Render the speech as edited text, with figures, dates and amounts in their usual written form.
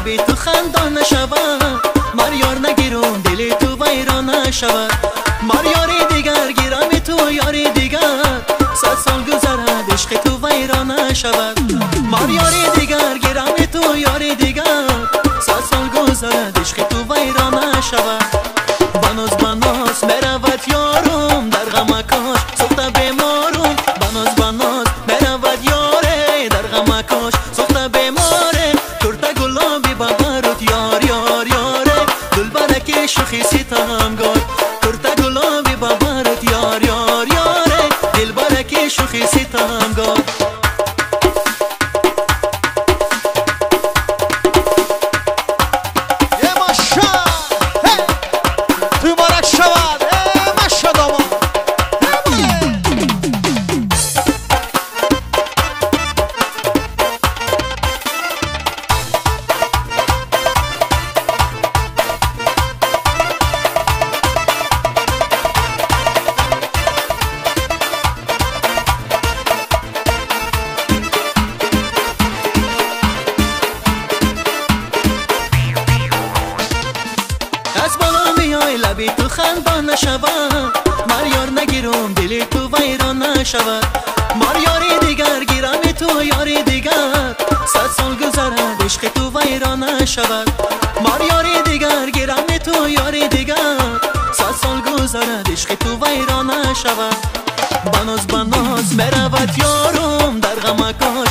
لبی تو خندان نشود، مر یار نگیرم دلی تو ویران نشود. مر یاری دیگر گیرم تو یاری دیگر، 100 سال گذرد عشق تو ویران نشود. مر یاری دیگر گیرم تو یاری دیگر، 100 سال گذرد عشق تو ویران نشود. بناز بناز مرود یارم در غمکاش سخته بیمارم، بناز بناز مرود یاره در غمکاش سخته بیماره. کرده گلابی ببرد یار یار یاره، دلبرک شوخی ستمگار. کرده گلابی ببرد یار یار یاره، دلبرک شوخی ستمگار. از بالا میای لبی تو خندان نشود، مر یار نگیرم دلی تو ویران نشود. مر یاری دیگر گیرم تو یاری دیگر، 100 سال گذرد عشق تو ویران نشود. مر یاری دیگر گیرم تو یاری دیگر، 100 سال گذرد عشق تو ویران نشود. بناز بناز مرود یارم در غمکاش